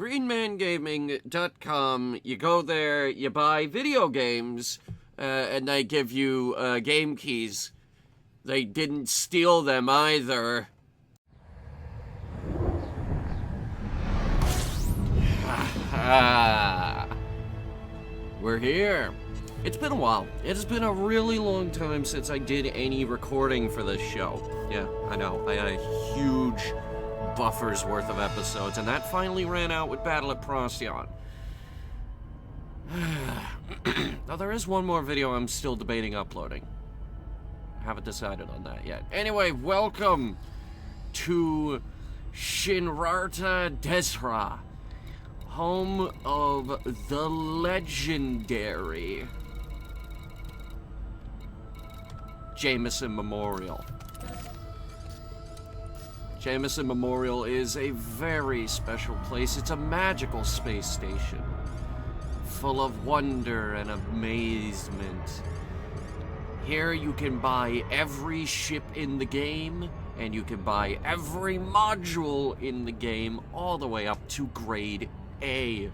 greenmangaming.com. You go there, you buy video games, and they give you game keys. They didn't steal them either. We're here. It's been a while. It's been a really long time since I did any recording for this show. Yeah, I know. I had a huge buffer's worth of episodes, and that finally ran out with Battle at Procyon. Now, there is one more video I'm still debating uploading. I haven't decided on that yet. Anyway, welcome to Shinrarta Desra, home of the legendary Jameson Memorial. Jameson Memorial is a very special place. It's a magical space station, full of wonder and amazement. Here you can buy every ship in the game, and you can buy every module in the game, all the way up to grade A.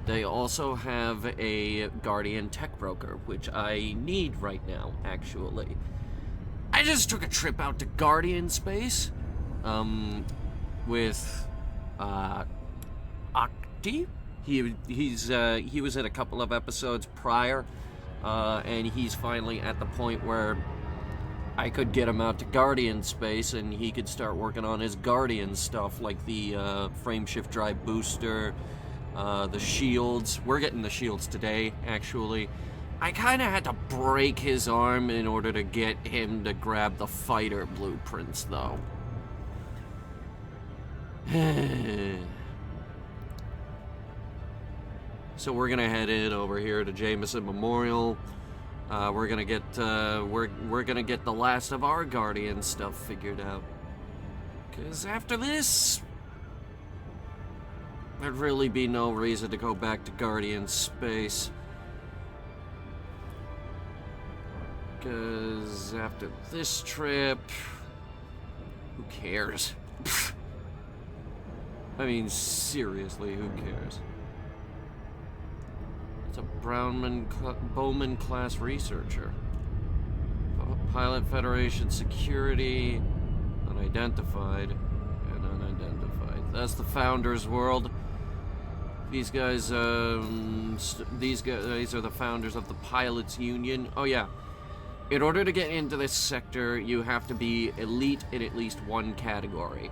They also have a Guardian Tech Broker, which I need right now, actually. I just took a trip out to Guardian Space, with, Octi. He was in a couple of episodes prior, and he's finally at the point where I could get him out to Guardian Space, and he could start working on his Guardian stuff, like the, frameshift drive booster, the shields. We're getting the shields today, actually. I kind of had to break his arm in order to get him to grab the fighter blueprints, though. So we're gonna head in over here to Jameson Memorial. We're gonna get we're gonna get the last of our Guardian stuff figured out. 'Cause after this, there'd really be no reason to go back to Guardian Space. 'Cause after this trip, who cares? I mean, seriously, who cares? It's a Bowman class researcher. Pilot Federation security, unidentified and unidentified. That's the Founders world. These guys are the founders of the Pilots Union. Oh yeah. In order to get into this sector, you have to be elite in at least one category.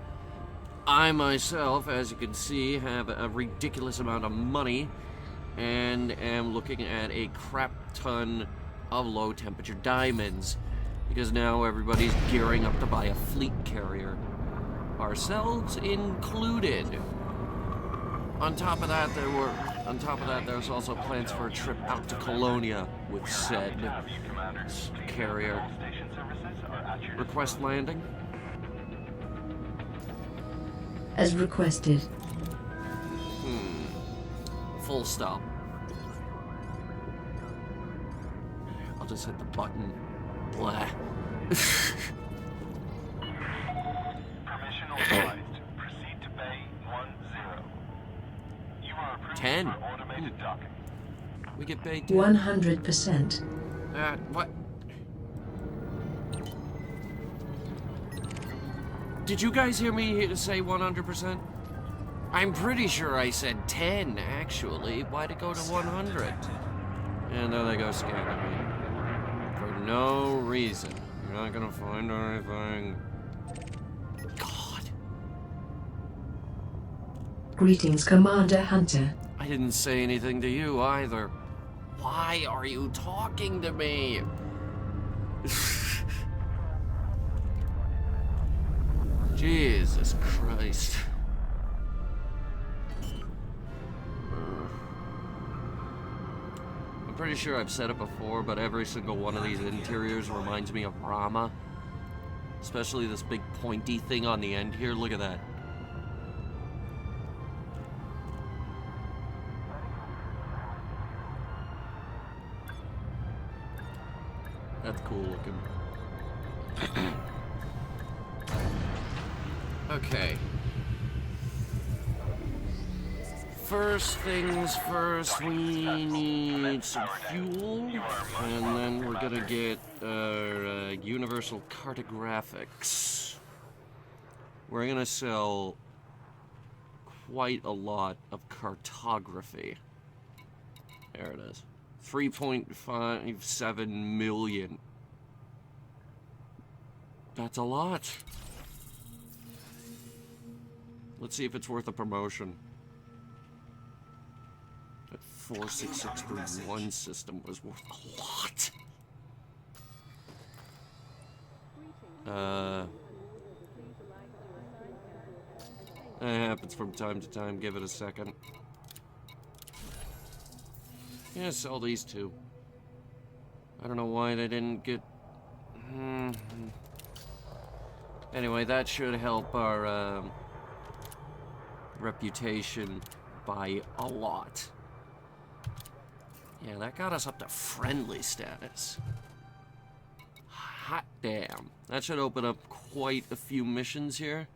I myself, as you can see, have a ridiculous amount of money and am looking at a crap ton of low-temperature diamonds, because now everybody's gearing up to buy a fleet carrier, ourselves included. On top of that, there's also plans for a trip out to Colonia with said carrier. Request landing? As requested. Full stop. I'll just hit the button. Blah. Permission authorized. Proceed to Bay 10. You are approved 10. for automated docking. We get Bay 10. 100%. What? Did you guys hear me say 100%? I'm pretty sure I said 10, actually. Why'd it go to 100? And there they go scanning me. For no reason. You're not gonna find anything. God. Greetings, Commander Hunter. I didn't say anything to you either. Why are you talking to me? Jesus Christ. I'm pretty sure I've said it before, but every single one of these interiors reminds me of Rama. Especially this big pointy thing on the end here. Look at that. That's cool looking. Okay. First things first, we need some fuel, and then we're gonna get universal cartographics. We're gonna sell quite a lot of cartography. There it is. 3.57 million. That's a lot. Let's see if it's worth a promotion. That 46631 system was worth a lot. That happens from time to time. Give it a second. Yeah, sell these two. I don't know why they didn't get... Anyway, that should help our reputation by a lot. Yeah, that got us up to friendly status. Hot damn. That should open up quite a few missions here.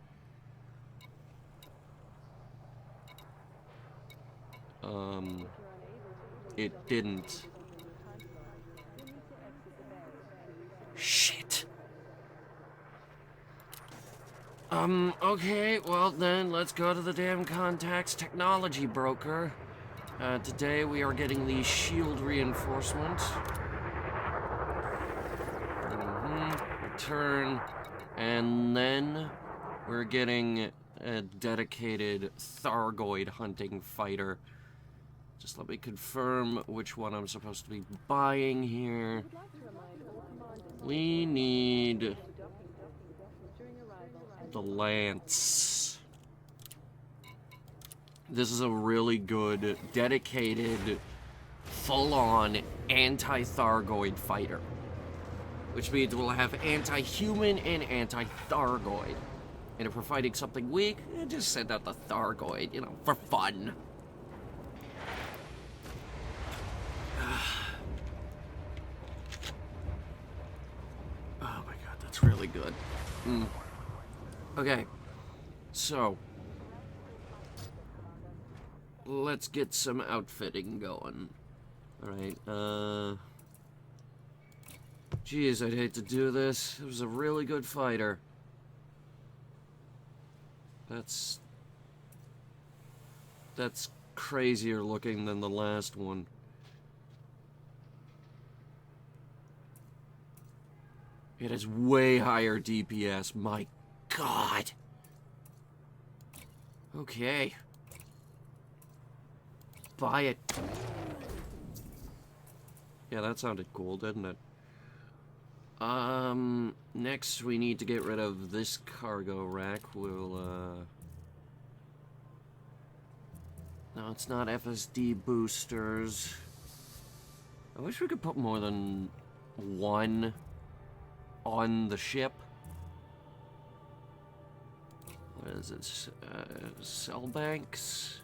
It didn't. Shit. Okay, well then, let's go to the damn Contacts technology broker. Today we are getting the shield reinforcement. Return. And then we're getting a dedicated Thargoid hunting fighter. Just let me confirm which one I'm supposed to be buying here. We need the Lance. This is a really good, dedicated, full-on anti-Thargoid fighter. Which means we'll have anti-human and anti-Thargoid. And if we're fighting something weak, just send out the Thargoid, you know, for fun. Oh my god, that's really good. Okay, so let's get some outfitting going. Alright, geez, I'd hate to do this. It was a really good fighter. That's crazier looking than the last one. It has way higher DPS. My God. Okay. Buy it. Yeah, that sounded cool, didn't it? Next we need to get rid of this cargo rack. We'll, no, it's not FSD boosters. I wish we could put more than one on the ship. What is it? Cell banks?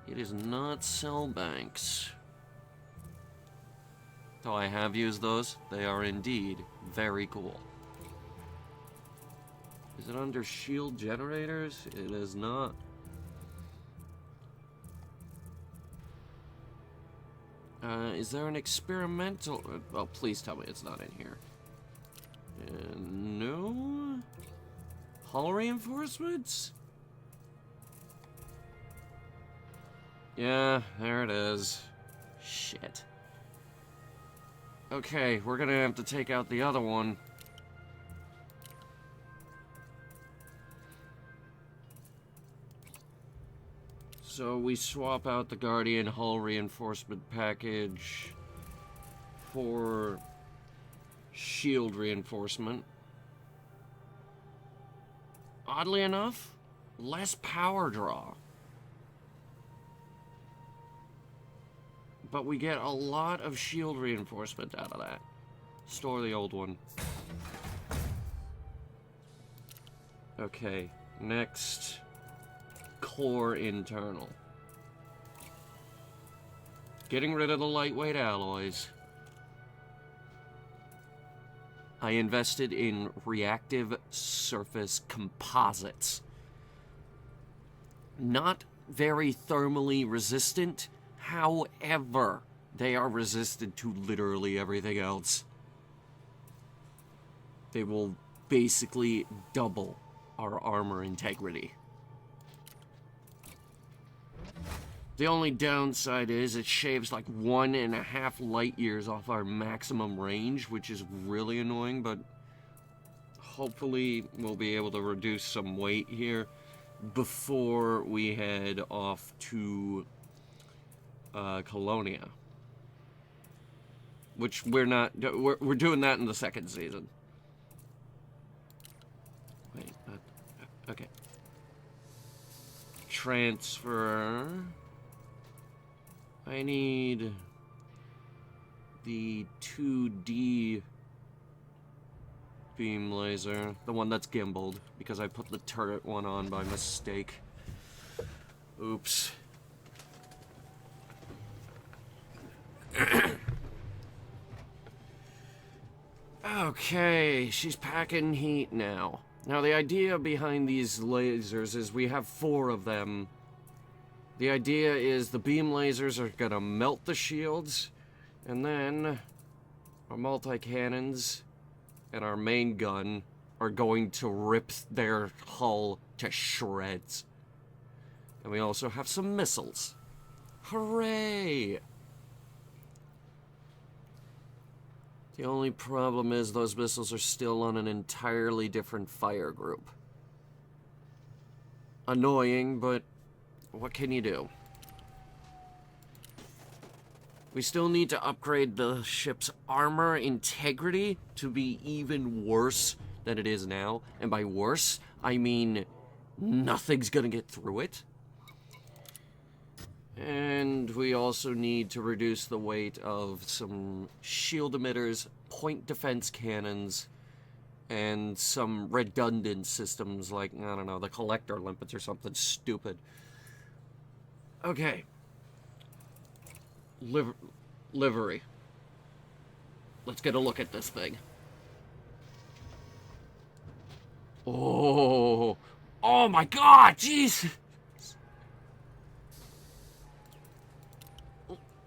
It is not cell banks. Though I have used those, they are indeed very cool. Is it under shield generators? It is not. Is there an experimental... Oh, please tell me it's not in here. No? Hull reinforcements? Yeah, there it is. Shit. Okay, we're gonna have to take out the other one. So we swap out the Guardian hull reinforcement package for shield reinforcement. Oddly enough, less power draw. But we get a lot of shield reinforcement out of that. Store the old one. Okay, next. Core internal. Getting rid of the lightweight alloys. I invested in reactive surface composites. Not very thermally resistant. However, they are resistant to literally everything else. They will basically double our armor integrity. The only downside is it shaves like 1.5 light years off our maximum range, which is really annoying, but hopefully we'll be able to reduce some weight here before we head off to Colonia. Which we're doing that in the second season. Wait, okay. Transfer. I need the 2D beam laser, the one that's gimbaled, because I put the turret one on by mistake. Oops. Okay, she's packing heat now. Now, the idea behind these lasers is we have 4 of them. The idea is the beam lasers are gonna melt the shields, and then our multi-cannons and our main gun are going to rip their hull to shreds. And we also have some missiles. Hooray! The only problem is those missiles are still on an entirely different fire group. Annoying, but what can you do? We still need to upgrade the ship's armor integrity to be even worse than it is now. And by worse, I mean nothing's gonna get through it. And we also need to reduce the weight of some shield emitters, point defense cannons, and some redundant systems like, I don't know, the collector limpets or something stupid. Okay. Livery. Let's get a look at this thing. Oh. Oh my god, jeez!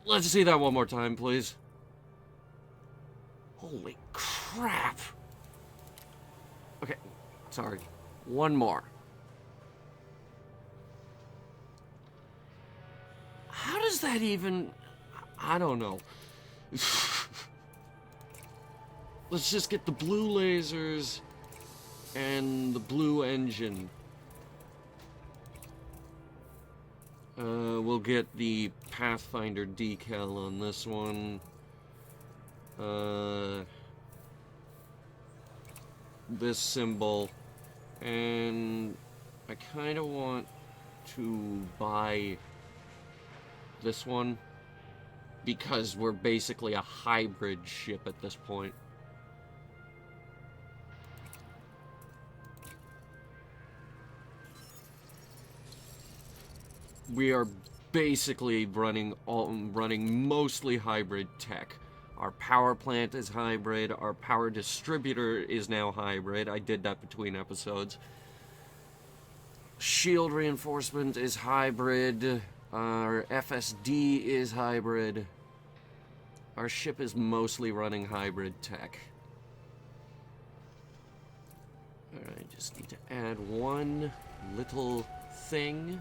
Let's see that one more time, please. Holy crap. Okay, sorry. One more. How does that even... I don't know. Let's just get the blue lasers and the blue engine. We'll get the Pathfinder decal on this one. This symbol. And I kind of want to buy this one because we're basically a hybrid ship at this point. We are basically running mostly hybrid tech. Our power plant is hybrid. Our power distributor is now hybrid. I did that between episodes. Shield reinforcement is hybrid. Our FSD is hybrid. Our ship is mostly running hybrid tech. Alright, just need to add one little thing.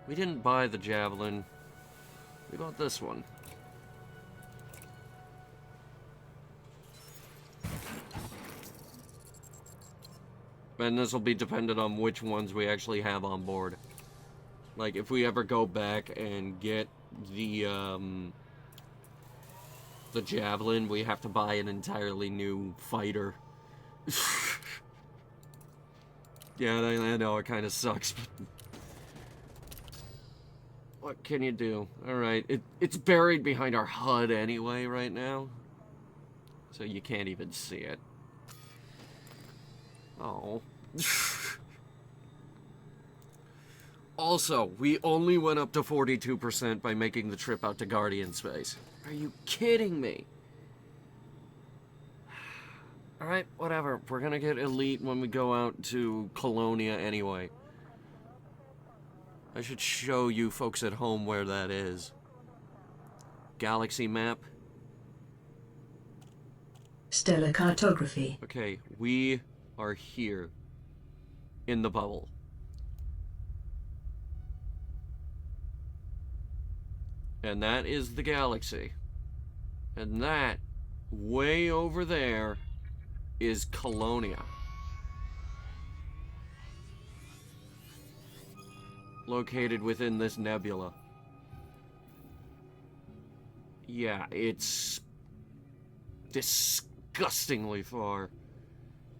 We didn't buy the Javelin. We bought this one. And this will be dependent on which ones we actually have on board. Like, if we ever go back and get the Javelin, we have to buy an entirely new fighter. Yeah, I know, it kind of sucks, but... What can you do? Alright, it's buried behind our HUD anyway right now. So you can't even see it. Oh. Also, we only went up to 42% by making the trip out to Guardian Space. Are you kidding me? Alright, whatever. We're gonna get elite when we go out to Colonia anyway. I should show you folks at home where that is. Galaxy map. Stellar cartography. Okay, we are here. In the bubble. And that is the galaxy. And that, way over there, is Colonia. Located within this nebula. Yeah, it's disgustingly far.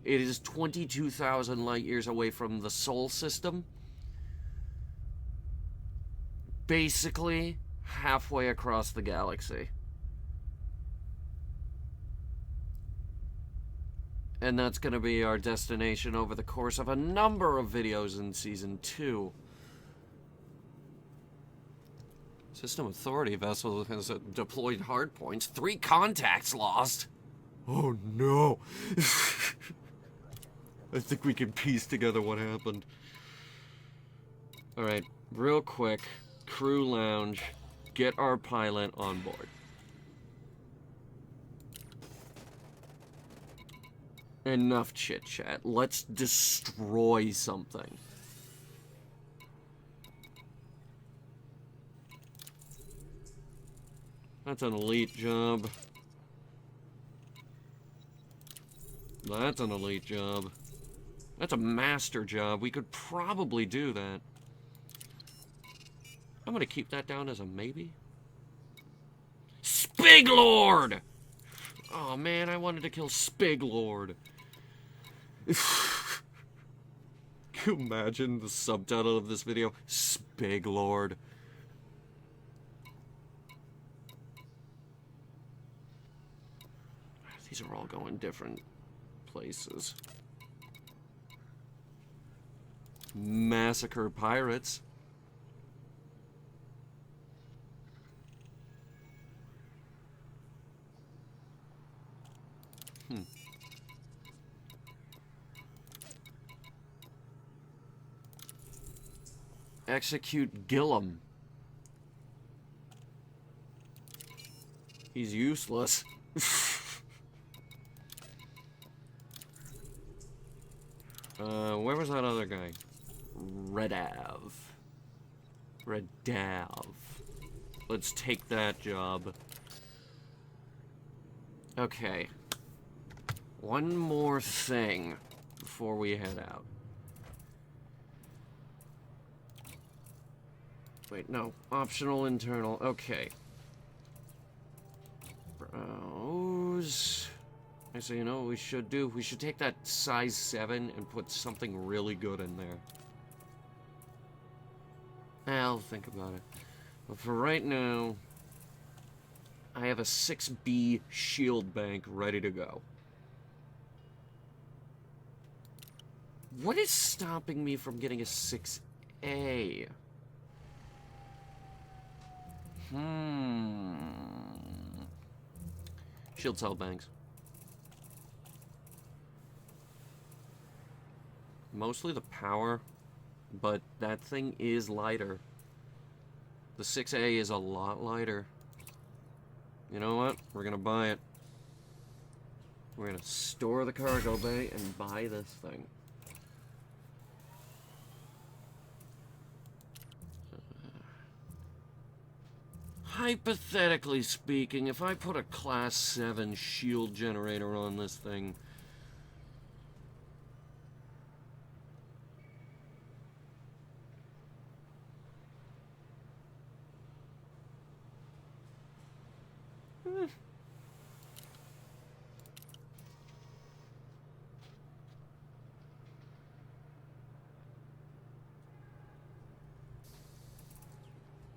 It is 22,000 light years away from the Sol system. Basically, halfway across the galaxy. And that's going to be our destination over the course of a number of videos in Season 2. System Authority vessel has deployed hardpoints. 3 contacts lost. Oh no. I think we can piece together what happened. Alright, real quick. Crew lounge. Get our pilot on board. Enough chit-chat. Let's destroy something. That's an elite job. That's an elite job. That's a master job. We could probably do that. I'm gonna keep that down as a maybe. Spiglord! Oh man, I wanted to kill Spiglord. Can you imagine the subtitle of this video? Spiglord. These are all going different places. Massacre pirates. Execute Gillum. He's useless. Where was that other guy? Redav. Let's take that job. Okay. One more thing before we head out. Wait, no. Optional internal. Okay. Browse. I say, you know what we should do? We should take that size 7 and put something really good in there. I'll think about it. But for right now, I have a 6B shield bank ready to go. What is stopping me from getting a 6A? Shield cell banks. Mostly the power, but that thing is lighter. The 6A is a lot lighter. You know what? We're gonna buy it. We're gonna store the cargo bay and buy this thing. Hypothetically speaking, if I put a Class 7 shield generator on this thing,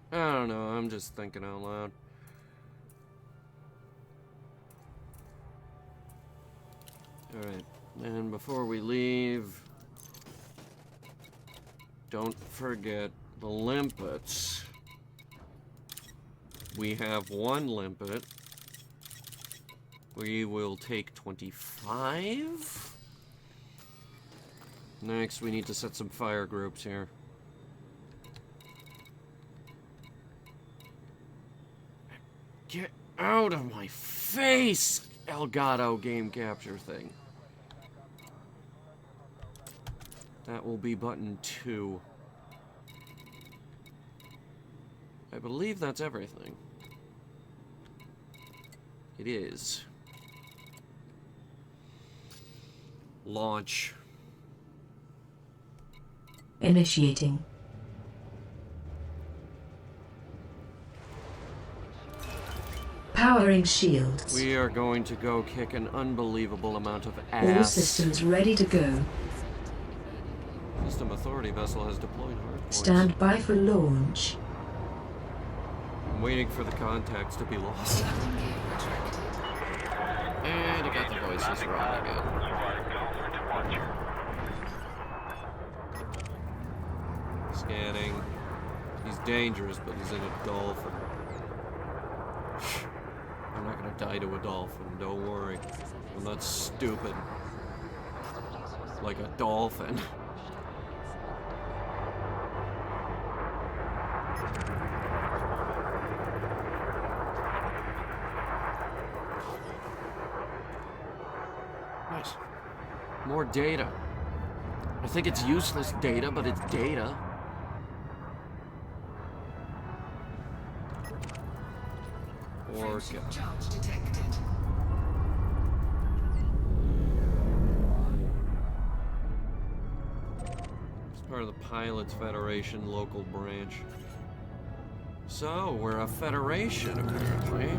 I don't know, I'm just thinking out loud. Alright, and before we leave, don't forget the limpets. We have one limpet. We will take 25. Next, we need to set some fire groups here. Get out of my face, Elgato game capture thing. That will be button 2. I believe that's everything. It is. Launch. Initiating. Powering shields. We are going to go kick an unbelievable amount of All ass. systems ready to go. System Authority vessel has deployed hardpoints. Stand by for launch. I'm waiting for the contacts to be lost. And I got the voices wrong again. You are go for departure. Scanning. He's dangerous, but he's in a dolphin. I'm not gonna die to a dolphin, don't worry. I'm not stupid. Like a dolphin. Nice. More data. I think it's useless data, but it's data. Orca. Charge detected. It's part of the Pilots Federation local branch. So, we're a federation, apparently.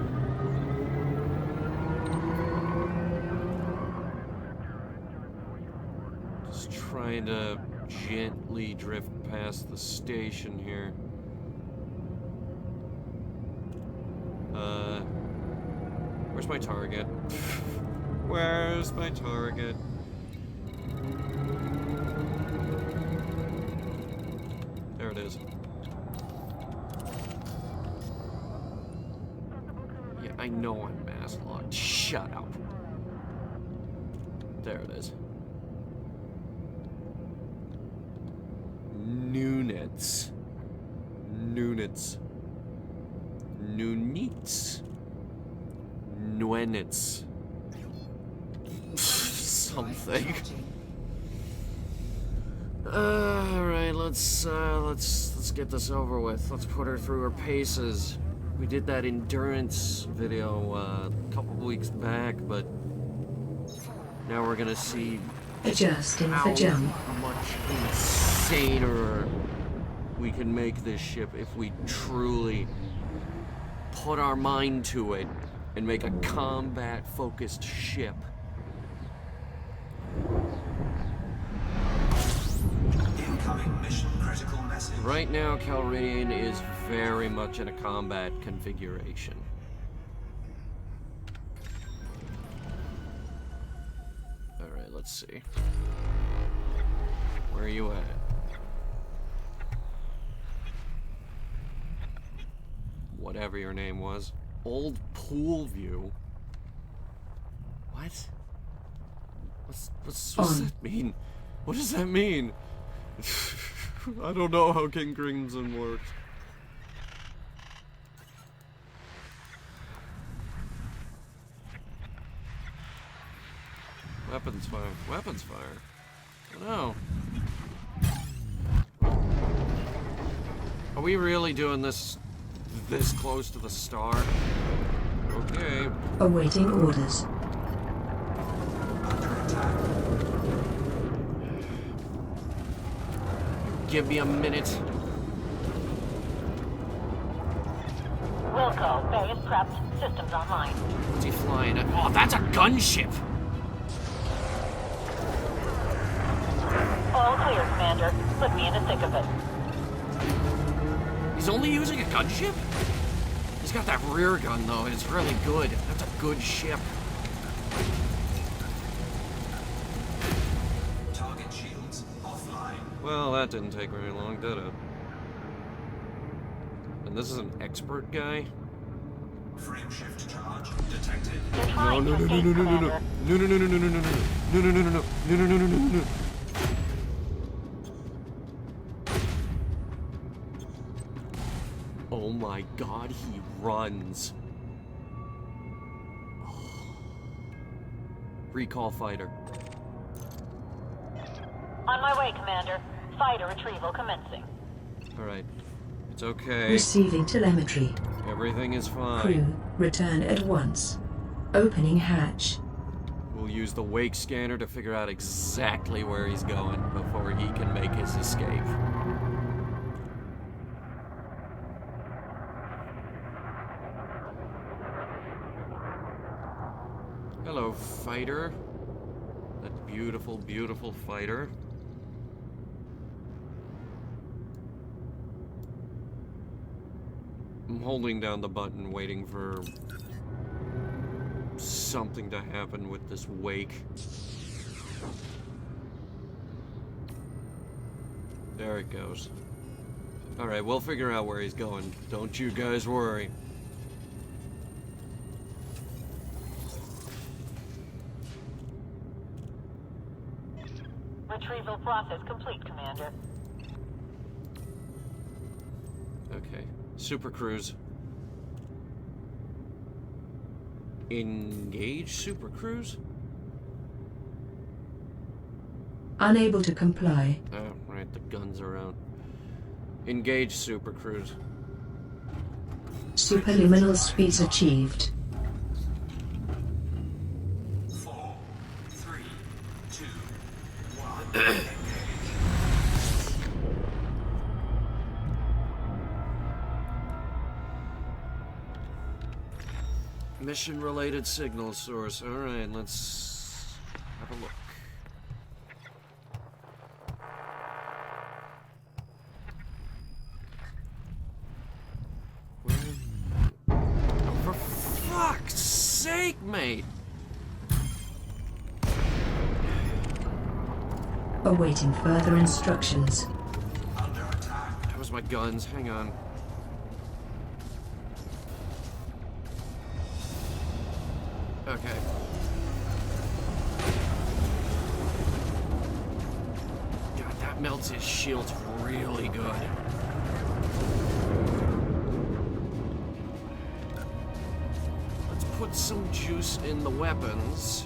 Just trying to gently drift past the station here. Where's my target? Where's my target? There it is. Yeah, I know I'm mass locked. Shut up. There it is. Noonets. Noonets. Noonets. Nuenets. Something. Alright, let's get this over with. Let's put her through her paces. We did that endurance video a couple weeks back, but now we're gonna see Adjusting how for jump. much insaner we can make this ship if we truly put our mind to it and make a combat-focused ship. Incoming mission critical message. Right now, Calridian is very much in a combat configuration. Alright, let's see. Where are you at? Whatever your name was. Old Pool View? What? What's that mean? What does that mean? I don't know how King Crimson works. Weapons fire. Weapons fire. I know. Are we really doing this close to the star? Okay. Awaiting orders. Under attack. Give me a minute. Will call. Bay is prepped. Systems online. What's he flying at? Oh, that's a gunship! All clear, Commander. Put me in the thick of it. He's only using a gunship? He's got that rear gun, though, and it's really good. That's a good ship. Target shields offline. Well, that didn't take very long, did it? And this is an expert guy? Frame shift charge detected. They're No, trying no, to no, no, escape, no, no, no, no, Commander. no, no, no, no, no, no, no, no, no, no, no, no, no, no, no, no, no. Oh my God, he runs. Recall fighter. On my way, Commander. Fighter retrieval commencing. All right, it's okay. Receiving telemetry. Everything is fine. Crew, return at once. Opening hatch. We'll use the wake scanner to figure out exactly where he's going before he can make his escape. Hello, fighter. That beautiful, beautiful fighter. I'm holding down the button, waiting for something to happen with this wake. There it goes. Alright, we'll figure out where he's going. Don't you guys worry. Retrieval process complete, Commander. Okay. Super Cruise. Engage Super Cruise? Unable to comply. Oh, right, the guns are out. Engage Super Cruise. Superliminal speeds achieved. 4, 3, 2, 1. Mission-related signal source. Alright, let's have a look. Oh, for fuck's sake, mate! Awaiting further instructions. Under attack. That was my guns. Hang on. Okay. God, that melts his shields really good. Let's put some juice in the weapons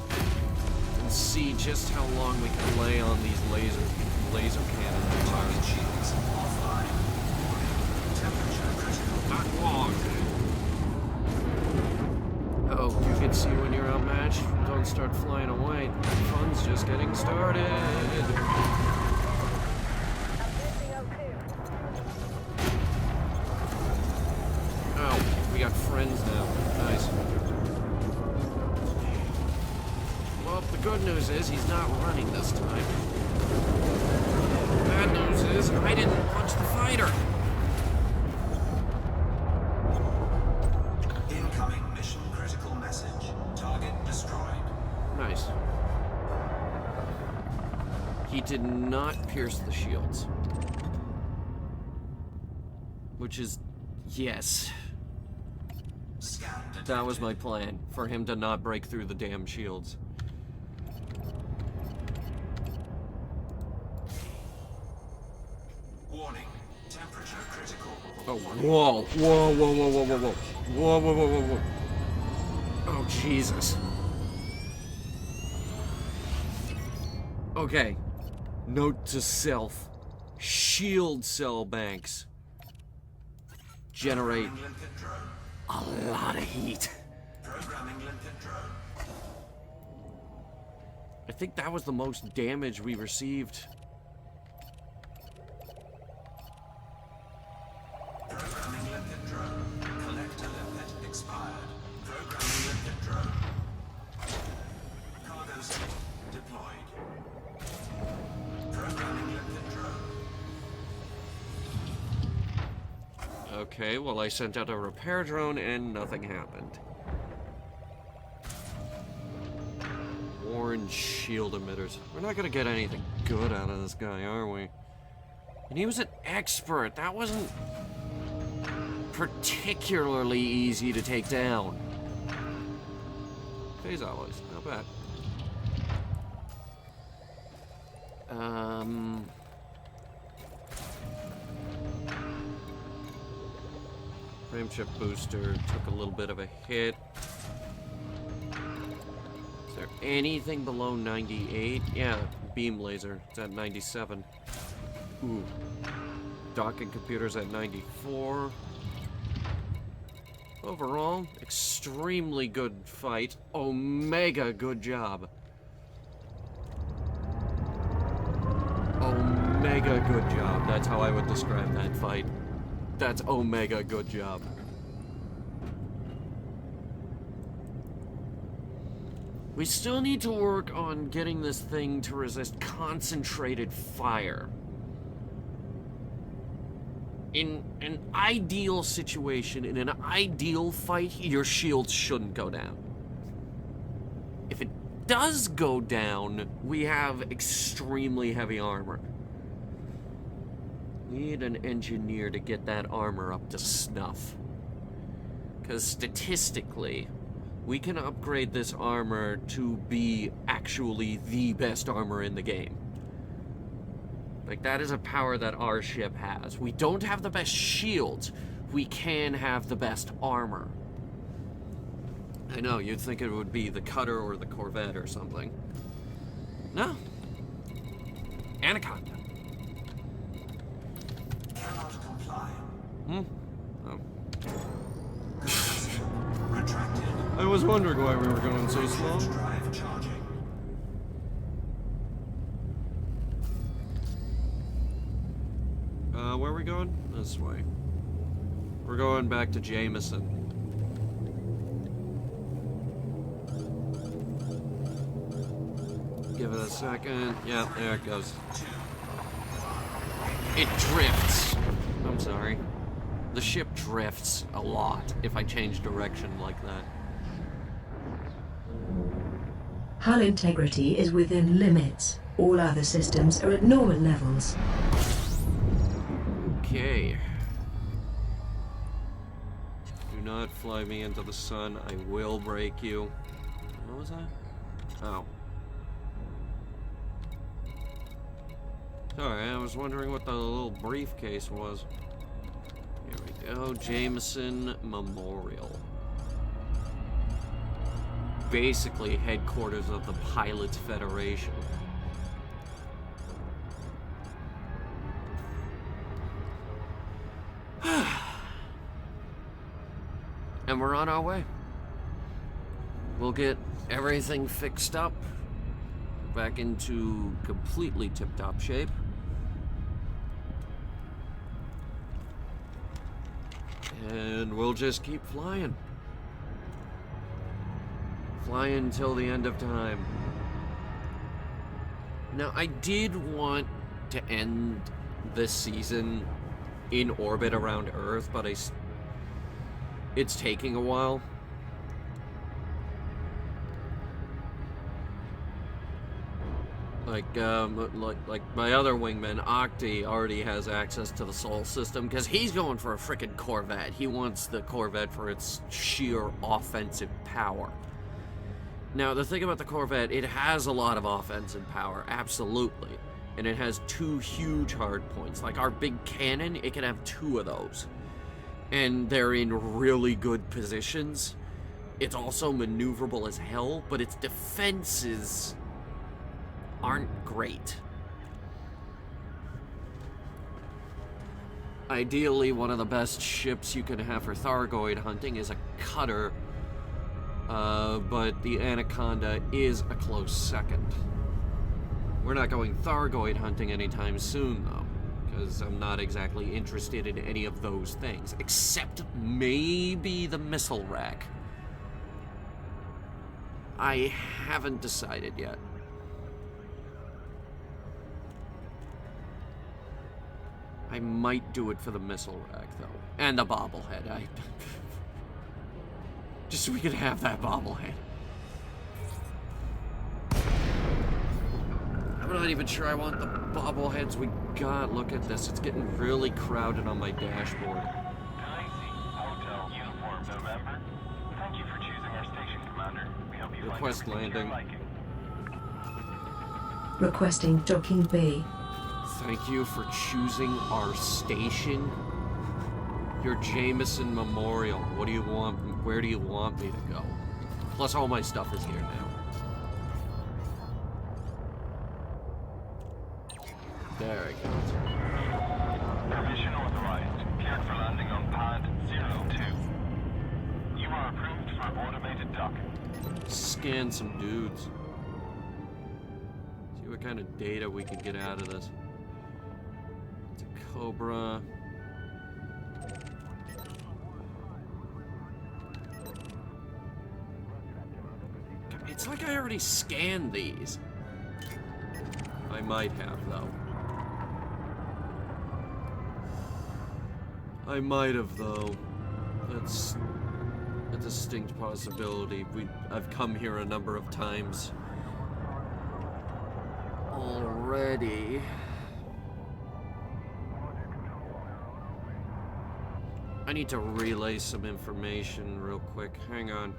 and see just how long we can lay on these laser cannon bars. Shields offline. Temperature critical. Not long. Oh, you can see when you're outmatched. Don't start flying away. Fun's just getting started. Oh, we got friends now. Nice. Well, the good news is he's not running this time. Bad news is I didn't punch the fighter. Incoming mission critical message. Target destroyed. Nice. He did not pierce the shields. Which is... yes. Scan detected. That was my plan, for him to not break through the damn shields. Warning. Temperature critical. Oh, whoa, whoa, whoa, whoa, whoa, whoa, whoa. Whoa, whoa, whoa, whoa, whoa. Oh, Jesus. Okay. Note to self. Shield cell banks generate Programming limpet drone. a lot of heat. Programming limpet drone. I think that was the most damage we received. Programming limpet drone. Collector limpet expired. Programming limpet drone. Cargo suit deployed. Programming limpet drone. Okay, well, I sent out a repair drone and nothing happened. Orange shield emitters. We're not gonna get anything good out of this guy, are we? And he was an expert. That wasn't... particularly easy to take down. Phase alloys, not bad. Frameshift booster took a little bit of a hit. Is there anything below 98? Yeah, beam laser. It's at 97. Ooh. Docking computers at 94. Overall, extremely good fight. Omega good job. Omega good job. That's how I would describe that fight. That's Omega good job. We still need to work on getting this thing to resist concentrated fire. In an ideal situation, in an ideal fight, your shields shouldn't go down. If it does go down, we have extremely heavy armor. We need an engineer to get that armor up to snuff. Because statistically, we can upgrade this armor to be actually the best armor in the game. Like, that is a power that our ship has. We don't have the best shields. We can have the best armor. I know, you'd think it would be the cutter or the Corvette or something. No. Anaconda. Cannot comply. Oh. Retracted. I was wondering why we were going so slow. Drive charging. Where are we going? This way. We're going back to Jameson. Give it a second. Yeah, there it goes. It drifts. I'm sorry. The ship drifts a lot if I change direction like that. Hull integrity is within limits. All other systems are at normal levels. Okay. Do not fly me into the sun. I will break you. What was that? Oh. Sorry, I was wondering what the little briefcase was. Here we go. Jameson Memorial. Basically headquarters of the Pilots Federation. And we're on our way. We'll get everything fixed up, back into completely tip-top shape. And we'll just keep flying. Flying till the end of time. Now, I did want to end this season in orbit around Earth, but it's taking a while. Like my other wingman, Octi, already has access to the Sol system because he's going for a frickin' Corvette. He wants the Corvette for its sheer offensive power. Now, the thing about the Corvette, it has a lot of offensive power, absolutely. And it has two huge hard points. Like our big cannon, it can have two of those. And they're in really good positions. It's also maneuverable as hell, but its defenses aren't great. Ideally, one of the best ships you can have for Thargoid hunting is a cutter, but the Anaconda is a close second. We're not going Thargoid hunting anytime soon, though, because I'm not exactly interested in any of those things, except maybe the missile rack. I haven't decided yet. I might do it for the missile rack, though. And the bobblehead. Just so we could have that bobblehead. I'm not even sure I want the bobbleheads we got. Look at this. It's getting really crowded on my dashboard. request landing. Requesting docking B. Thank you for choosing our station. Your Jameson Memorial. What do you want? Where do you want me to go? Plus, all my stuff is here now. There it goes. Permission authorized. Cleared for landing on pad 02. You are approved for automated docking. Scan some dudes. See what kind of data we can get out of this. It's a Cobra. It's like I already scanned these. I might have, though. I might have, though. That's a distinct possibility. I've come here a number of times already. I need to relay some information real quick. Hang on.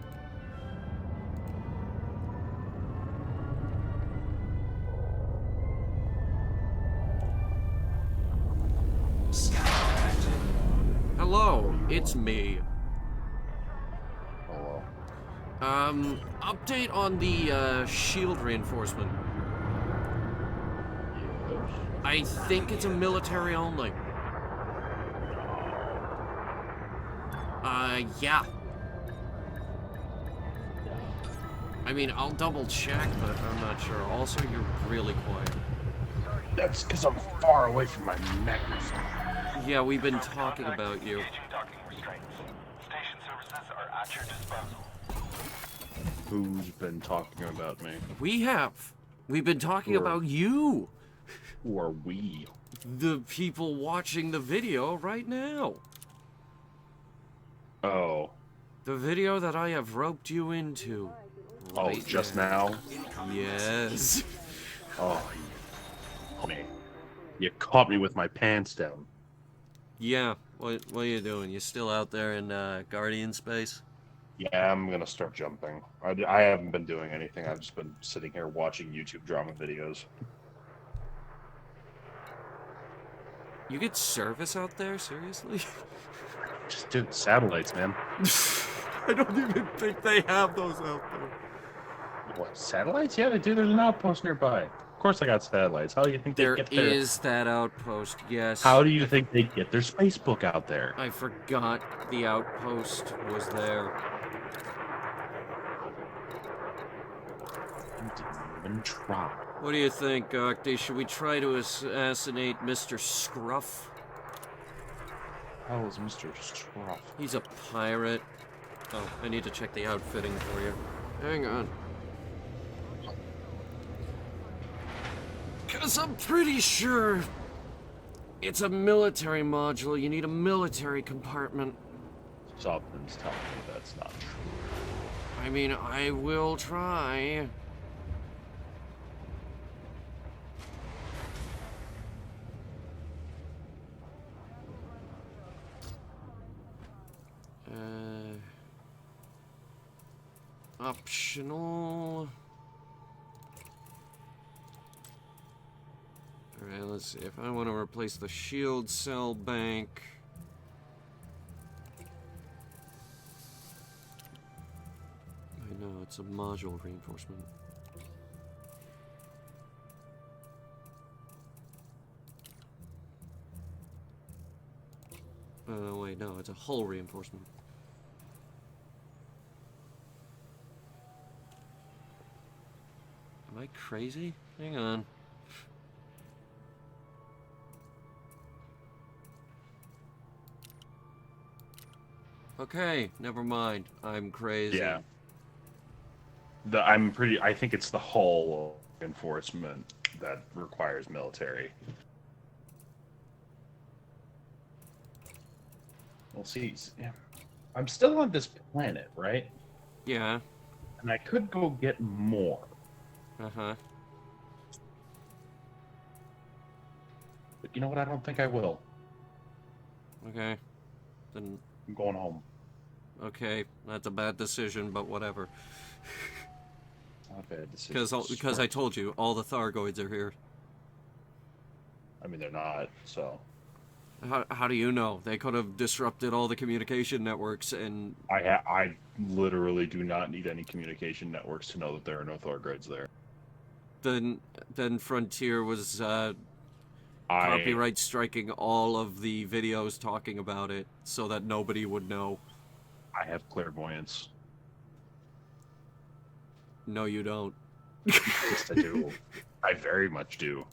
Hello, it's me. Hello. Update on the, shield reinforcement. Yes. I think it's a military only. Yeah. I mean, I'll double check, but I'm not sure. Also, you're really quiet. That's because I'm far away from my neck or something. Yeah, we've been talking about you. Engaging docking restraints. Station services are at your disposal. Who's been talking about me? We have. We've been talking about you. Who are we? The people watching the video right now. Oh. The video that I have roped you into. Oh, Right just there. now? Yes. Oh, you caught me with my pants down. Yeah. What are you doing? You still out there in Guardian space? Yeah, I'm gonna start jumping. I haven't been doing anything. I've just been sitting here watching YouTube drama videos. You get service out there? Seriously? Just doing satellites, man. I don't even think they have those out there. What, satellites? Yeah, they do. There's an outpost nearby. Of course I got satellites. How do you think they There get their... is that outpost, yes. How do you think they get their spacebook out there? I forgot the outpost was there. You didn't even try. What do you think, Octi? Should we try to assassinate Mr. Scruff? How is Mr. Struff? He's a pirate. Oh, I need to check the outfitting for you. Hang on. Because I'm pretty sure it's a military module. You need a military compartment. Something's telling me that's not true. I mean, I will try. Optional. Alright, let's see. If I want to replace the shield cell bank. I know, it's a module reinforcement. Oh, wait, no, it's a hull reinforcement. Am I crazy? Hang on. Okay, never mind. I'm crazy. Yeah. I think it's the hull enforcement that requires military. We'll see. Yeah. I'm still on this planet, right? Yeah. And I could go get more. Uh-huh. But you know what? I don't think I will. Okay. Then, I'm going home. okay. That's a bad decision, but whatever. Not bad decision. Because I told you, all the Thargoids are here. I mean, they're not, so... How do you know? They could have disrupted all the communication networks and... I literally do not need any communication networks to know that there are no Thargoids there. Then Frontier was copyright striking all of the videos talking about it so that nobody would know. I have clairvoyance. No, you don't. Yes, I do. I very much do.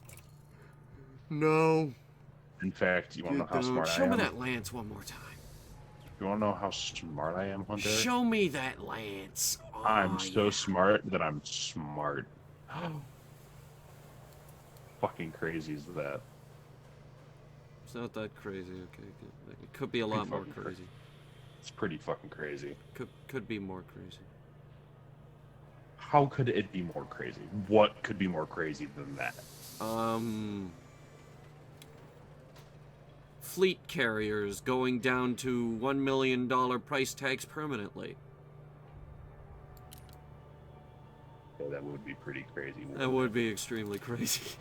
No. In fact, you want to know how smart I am? Show me that lance one more time. You want to know how smart I am, Hunter? Show me that lance. Oh, I'm so smart that I'm smart. Fucking crazy is that? It's not that crazy. Okay, good. It could be a lot more crazy. It's pretty fucking crazy. Could be more crazy. How could it be more crazy? What could be more crazy than that? Fleet carriers going down to $1 million price tags permanently. Yeah, that would be pretty crazy. That would be extremely crazy.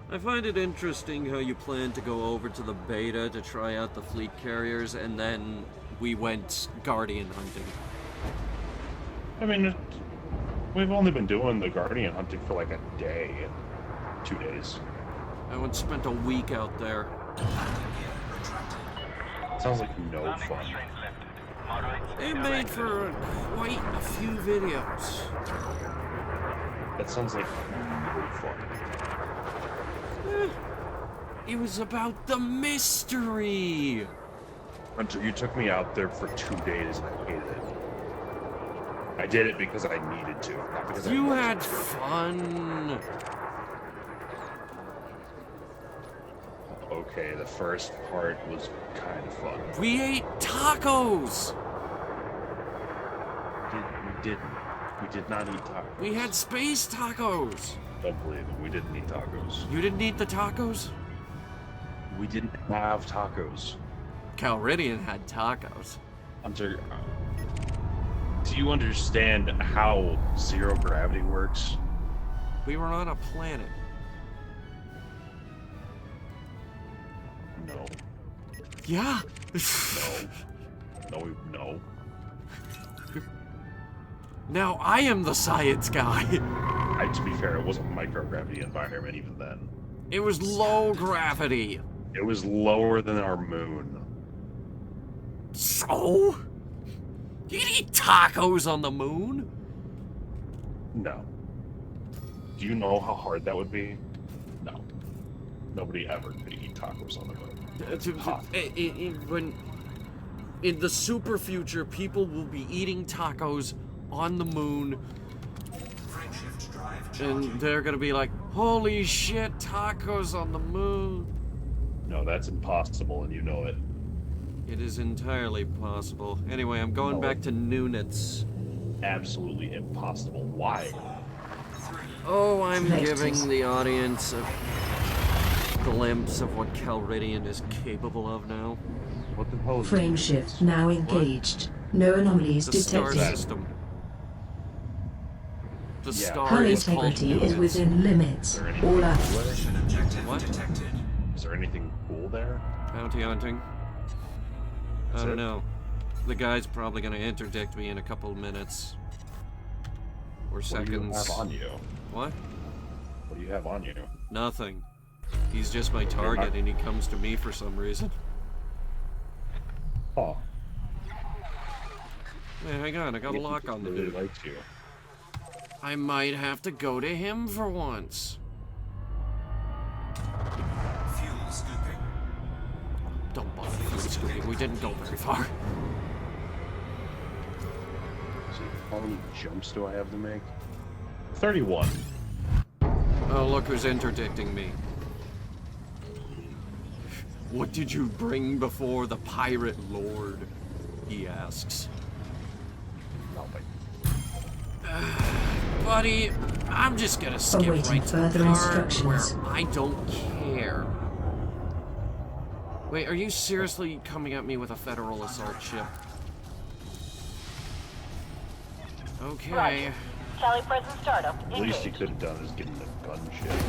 I find it interesting how you plan to go over to the beta to try out the fleet carriers, and then we went guardian hunting. I mean, we've only been doing the guardian hunting for like a day, 2 days. I once spent a week out there. Sounds like no fun. It made for quite a few videos. That sounds like no fun. It was about the mystery. Hunter, you took me out there for 2 days and I hated it. I did it because I needed to, not because You I had fun. Okay, the first part was kind of fun. We ate tacos. We didn't. We did not eat tacos. We had space tacos. Don't believe it. We didn't eat tacos. You didn't eat the tacos? We didn't have tacos. Calridian had tacos. Hunter, do you understand how zero gravity works? We were on a planet. No. Yeah. No. Now I am the science guy. To be fair, it wasn't a microgravity environment even then. It was low gravity. It was lower than our moon. So? You can eat tacos on the moon? No. Do you know how hard that would be? No. Nobody ever could eat tacos on the moon. When in the super future, people will be eating tacos on the moon, and they're gonna be like, "Holy shit, tacos on the moon!" No, that's impossible, and you know it. It is entirely possible. Anyway, I'm going back to Nunitz. Absolutely impossible. Why? Oh, I'm giving the audience a glimpse of what Calridian is capable of now. What the hell is Frame shift now engaged. No anomalies The star detected. system. The Yeah. star Hull is called integrity is Nunitz. within limits. All others. What? Is there anything cool there? Bounty hunting? I That's don't it? know. The guy's probably gonna interdict me in a couple minutes. Or What do you seconds. have on you? What? What do you have on you? Nothing. He's just my target and he comes to me for some reason. Oh, Hey, hang on, I got a lock on the really dude. likes you. I might have to go to him for once. Fuel scooping. Don't bother fuel scooping, we didn't go very far. See, how many jumps do I have to make? 31. Oh, look who's interdicting me. What did you bring before the pirate lord? He asks. Nothing. Buddy, I'm just gonna skip Awaiting right to the further part instructions. where I don't care. Wait, are you seriously coming at me with a federal assault ship? Okay. Roger. Charlie present startup. At least he Engage. could have done is given the gunship.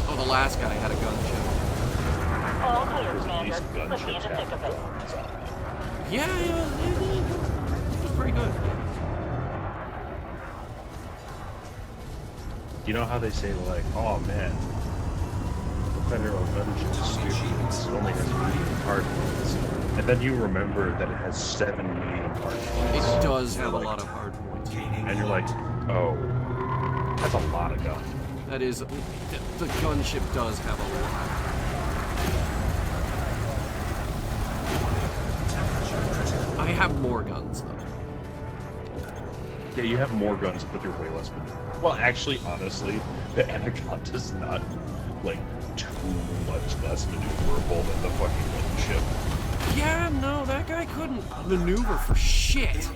Oh, the last guy had a gunship. All clear, Because at Commander. least Put me in gunships the thick have of it. guns on it. Yeah, it was pretty good. You know how they say, like, oh man, the federal gunship is stupid. It only has medium hard points. And then you remember that it has 7 medium hard points. It does have a Like- lot of hard points. And you're like, oh, that's a lot of guns. That is, the gunship does have a lot. I have more guns though. Yeah, you have more guns, but you're way less maneuverable. Well, actually, honestly, the Anaconda's not, like, too much less maneuverable than the fucking gunship. Yeah, no, that guy couldn't maneuver for shit.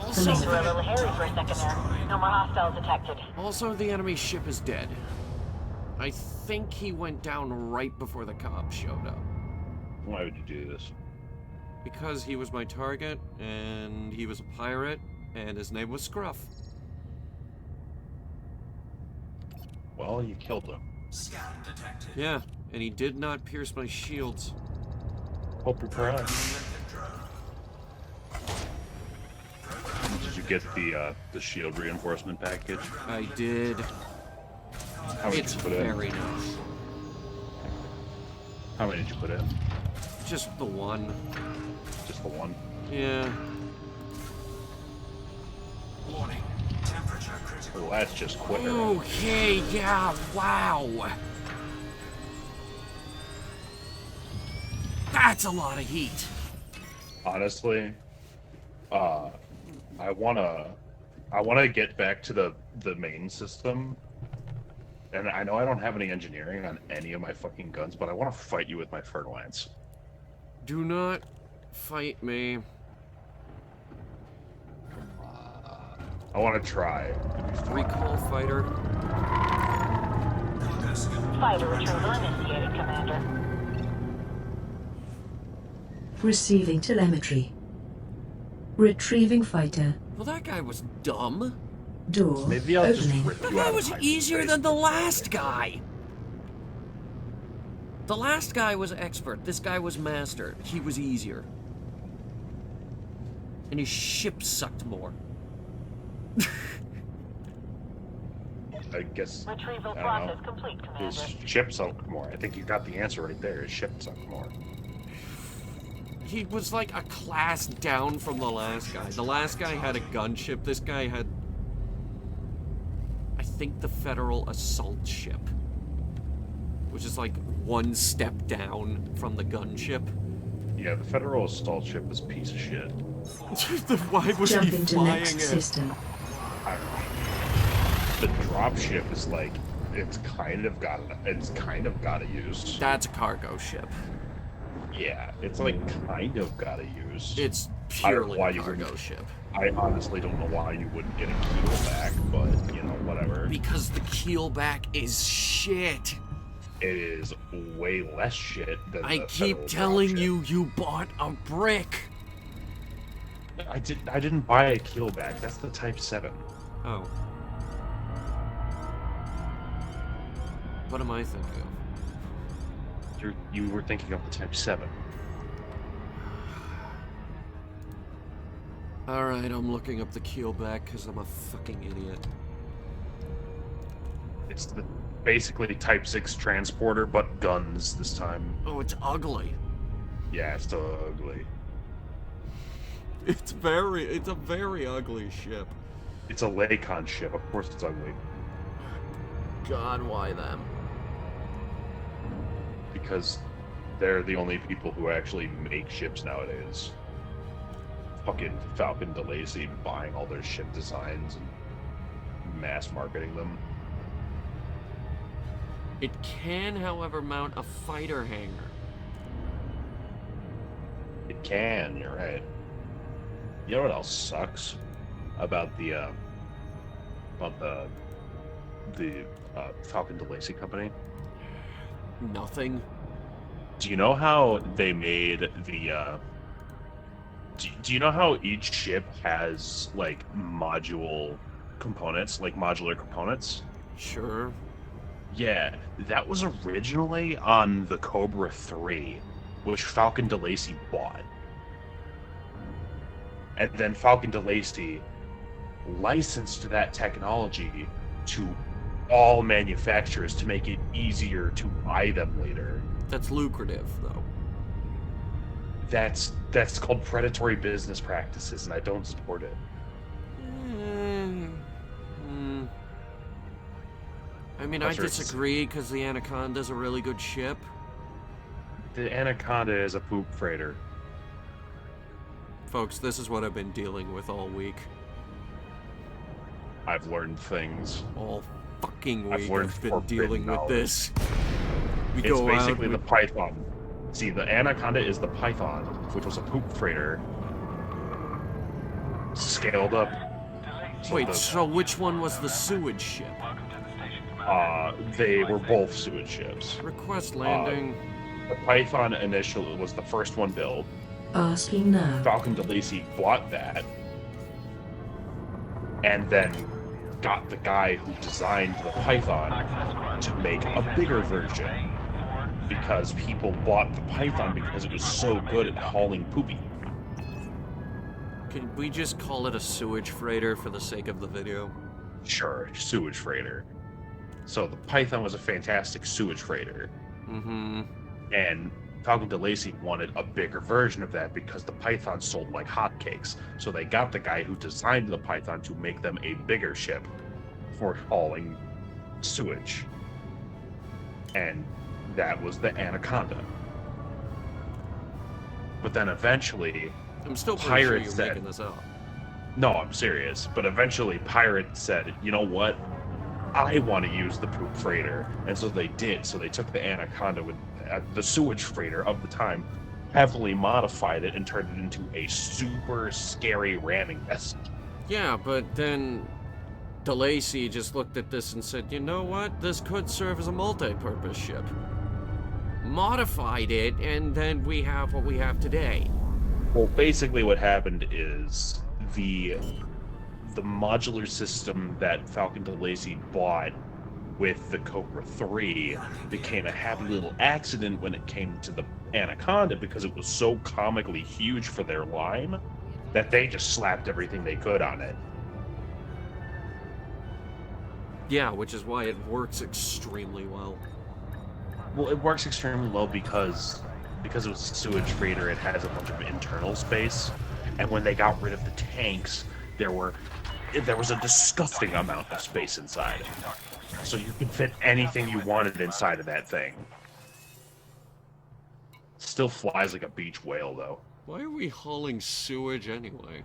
Also, Things were a little hairy for a second there. No more hostiles detected. also, the enemy ship is dead. I think he went down right before the cops showed up. Why would you do this? Because he was my target, and he was a pirate, and his name was Scruff. Well, you killed him. Scan detected. Yeah, and he did not pierce my shields. Hope you're proud. Lipid drone. Did you get the shield reinforcement package? I did. How many It's did you put in? very nice. How many did you put in? Just the one. Just the one? Yeah. Warning. Temperature critical. Well, that's just quicker. Okay, yeah, wow. That's a lot of heat. Honestly, I wanna get back to the main system. And I know I don't have any engineering on any of my fucking guns, but I want to fight you with my Fertilance. Do not fight me. I want to try. It'd be fun. Recall fighter. Cargo scan. Fighter retrieval initiated, Commander. Receiving telemetry. Retrieving fighter. Well, that guy was dumb. Door Maybe I'll just opening. rip That you guy out of was hyperspace. easier than the last guy. The last guy was expert. This guy was master. He was easier. And his ship sucked more. I guess. Retrieval I don't process know. complete, His Commander. ship sunk more. I think you got the answer right there. His ship sunk more. He was like a class down from the last guy. The last guy had a gunship. This guy had, I think, the Federal assault ship, which is like one step down from the gunship. Yeah, the Federal assault ship is a piece of shit. Why was he Jumping to flying next it? system. I don't know. The drop ship is like it's kind of got to use. That's a cargo ship. Yeah, it's like kind of got to use. It's I don't know purely why a you cargo wouldn't- ship. I honestly don't know why you wouldn't get a keel back, but you know, whatever. Because the keelback is shit. It is way less shit than I the keep Federal telling drop you, you bought a brick. ship. I didn't buy a keel back. That's the Type 7. Oh. What am I thinking of? You were thinking of the Type 7. Alright, I'm looking up the keelback because I'm a fucking idiot. It's the basically Type 6 transporter, but guns this time. Oh, it's ugly. Yeah, it's so ugly. It's a very ugly ship. It's a Lakon ship. Of course it's ugly. God, why them? Because they're the only people who actually make ships nowadays. Fucking Falcon DeLacy buying all their ship designs and mass marketing them. It can, however, mount a fighter hangar. It can, you're right. You know what else sucks about the Falcon DeLacy company? Nothing. Do you know how they made the? Do you know how each ship has like modular components? Sure. Yeah, that was originally on the Cobra 3, which Falcon DeLacy bought. And then Falcon DeLacy licensed that technology to all manufacturers to make it easier to buy them later. That's lucrative, though. That's called predatory business practices, and I don't support it. I mean, What's I yours? disagree because the Anaconda's a really good ship. The Anaconda is a poop freighter. Folks, this is what I've been dealing with all week. I've learned things. All fucking I've week learned I've been forbidden dealing with knowledge. this. We It's go basically out, the Python. See, the Anaconda is the Python, which was a poop freighter. Scaled up. Wait, so which one was the sewage ship? They were both sewage ships. Request landing. The Python initially was the first one built. Asking now. Falcon DeLacy bought that, and then got the guy who designed the Python to make a bigger version, because people bought the Python because it was so good at hauling poopy. Can we just call it a sewage freighter for the sake of the video? Sure, sewage freighter. So the Python was a fantastic sewage freighter. Mm-hmm. And Falcon DeLacy wanted a bigger version of that because the Python sold like hotcakes. So they got the guy who designed the Python to make them a bigger ship for hauling sewage. And that was the Anaconda. But then eventually, I'm still pretty sure Pirates you're said- making this up. no, I'm serious, but eventually Pirate said, you know what? I want to use the poop freighter. And so they did. So they took the Anaconda with the sewage freighter of the time, heavily modified it, and turned it into a super scary ramming vessel. Yeah, but then DeLacy just looked at this and said, you know what? This could serve as a multi-purpose ship. Modified it, and then we have what we have today. Well, basically what happened is the modular system that Falcon DeLacy bought with the Cobra 3 became a happy little accident when it came to the Anaconda, because it was so comically huge for their line that they just slapped everything they could on it. Yeah, which is why it works extremely well. Well, it works extremely well because it was a sewage freighter. It has a bunch of internal space, and when they got rid of the tanks, there was a disgusting amount of space inside. So you could fit anything you wanted inside of that thing. Still flies like a beach whale, though. Why are we hauling sewage anyway?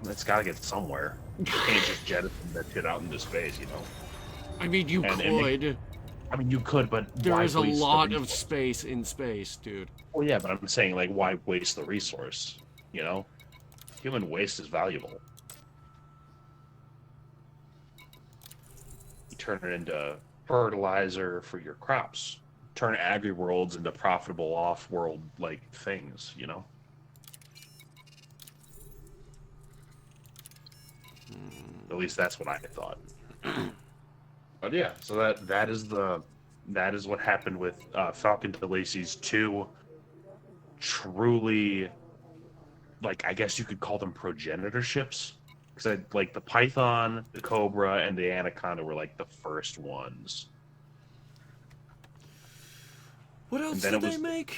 It's gotta get somewhere. You can't just jettison that shit out into space, you know. I mean, you And could. I mean, you could, but There why is a waste the lot of resource? space in space, dude. Well, yeah, but I'm saying, like, why waste the resource? You know, human waste is valuable. You turn it into fertilizer for your crops. Turn agri-worlds into profitable off-world like things. You know. At least that's what I thought. But yeah, so that is what happened with Falcon DeLacy's two truly, like, I guess you could call them progenitor ships, because like the Python, the Cobra, and the Anaconda were like the first ones. What else then did it they was- make?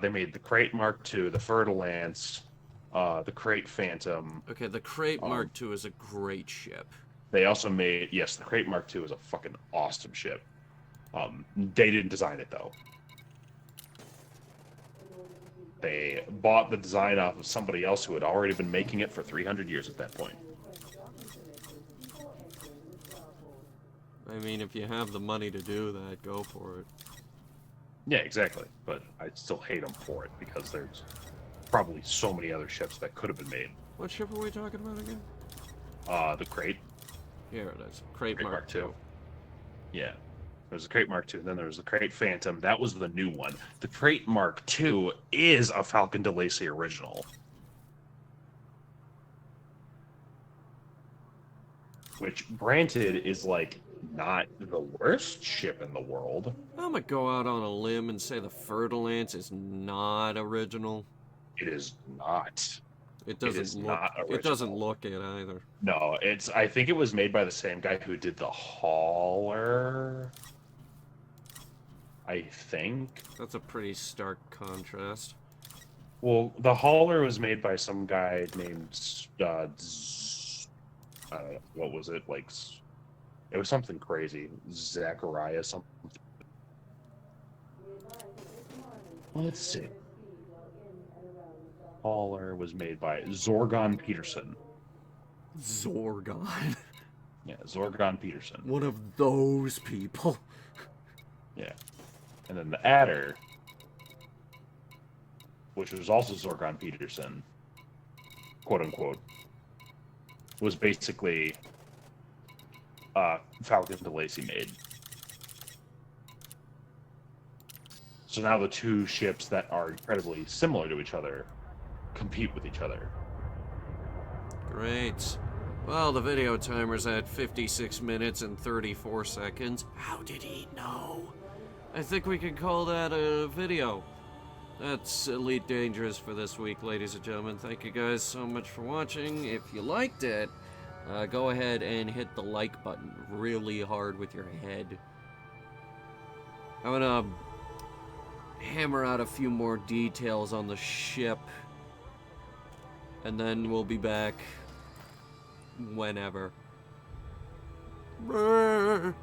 They made the Crate Mark II, the Fer-de-Lance, the Crate Phantom. Okay, the Crate Mark II is a great ship. They also made, yes, the Crate Mark II is a fucking awesome ship. They didn't design it, though. They bought the design off of somebody else who had already been making it for 300 years at that point. I mean, if you have the money to do that, go for it. Yeah, exactly. But I still hate them for it, because there's probably so many other ships that could have been made. What ship are we talking about again? The Crate. Here it is. Crate Crate Mark Mark II. II. Yeah. There was the Crate Mark II, and then there was the Crate Phantom. That was the new one. The Crate Mark II is a Falcon DeLacy original. Which, granted, is like not the worst ship in the world. I'm gonna go out on a limb and say the Fer-de-Lance is not original. It is not. It doesn't is look. not It doesn't original. look it either. No, it's. I think it was made by the same guy who did the Hauler. I think. That's a pretty stark contrast. Well, the Hauler was made by some guy named. I don't know, what was it? Like, it was something crazy. Zachariah something. Let's see. Hauler was made by Zorgon Peterson. Zorgon. Yeah, Zorgon Peterson. One of those people. Yeah. And then the Adder, which was also Zorgon Peterson, quote unquote, was basically Falcon DeLacy made. So now the two ships that are incredibly similar to each other compete with each other. Great. Well, the video timer's at 56 minutes and 34 seconds. How did he know? I think we can call that a video. That's Elite Dangerous for this week, ladies and gentlemen. Thank you guys so much for watching. If you liked it, go ahead and hit the like button really hard with your head. I'm gonna hammer out a few more details on the ship, and then we'll be back whenever. Brr.